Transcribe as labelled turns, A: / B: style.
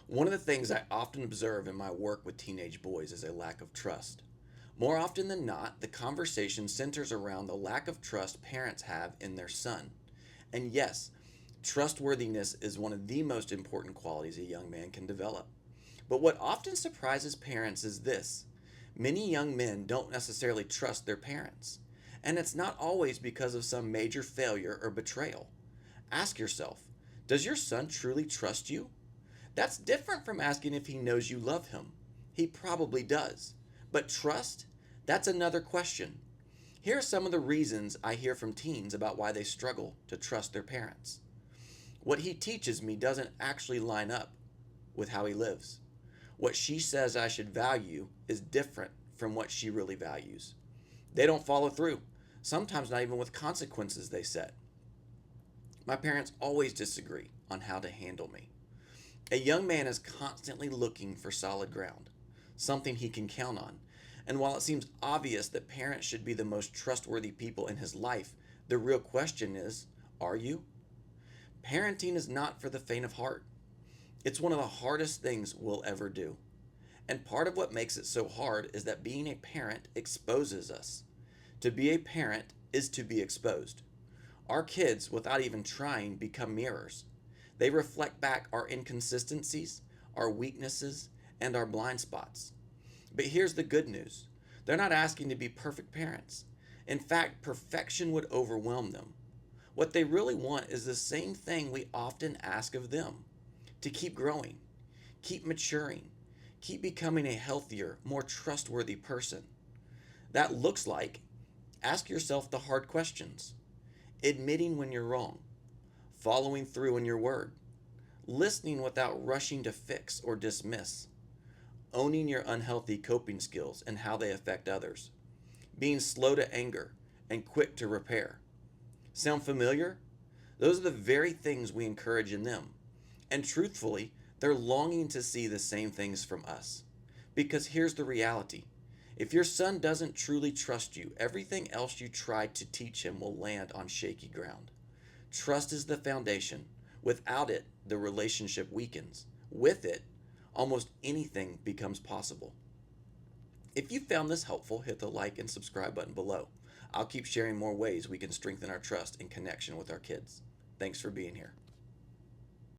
A: One of the things I often observe in my work with teenage boys is a lack of trust. More often than not, the conversation centers around the lack of trust parents have in their son. And yes, trustworthiness is one of the most important qualities a young man can develop. But what often surprises parents is this: many young men don't necessarily trust their parents. And it's not always because of some major failure or betrayal. Ask yourself, does your son truly trust you? That's different from asking if he knows you love him. He probably does. But trust? That's another question. Here are some of the reasons I hear from teens about why they struggle to trust their parents. What he teaches me doesn't actually line up with how he lives. What she says I should value is different from what she really values. They don't follow through, sometimes not even with consequences they set. My parents always disagree on how to handle me. A young man is constantly looking for solid ground, something he can count on. And while it seems obvious that parents should be the most trustworthy people in his life, the real question is, are you? Parenting is not for the faint of heart. It's one of the hardest things we'll ever do. And part of what makes it so hard is that being a parent exposes us. To be a parent is to be exposed. Our kids, without even trying, become mirrors. They reflect back our inconsistencies, our weaknesses, and our blind spots. But here's the good news: they're not asking to be perfect parents. In fact, perfection would overwhelm them. What they really want is the same thing we often ask of them: to keep growing, keep maturing, keep becoming a healthier, more trustworthy person. That looks like: ask yourself the hard questions, admitting when you're wrong, following through on your word, listening without rushing to fix or dismiss, owning your unhealthy coping skills and how they affect others, being slow to anger and quick to repair. Sound familiar? Those are the very things we encourage in them. And truthfully, they're longing to see the same things from us. Because here's the reality: if your son doesn't truly trust you, everything else you try to teach him will land on shaky ground. Trust is the foundation. Without it, the relationship weakens. With it, almost anything becomes possible. If you found this helpful, hit the like and subscribe button below. I'll keep sharing more ways we can strengthen our trust and connection with our kids. Thanks for being here.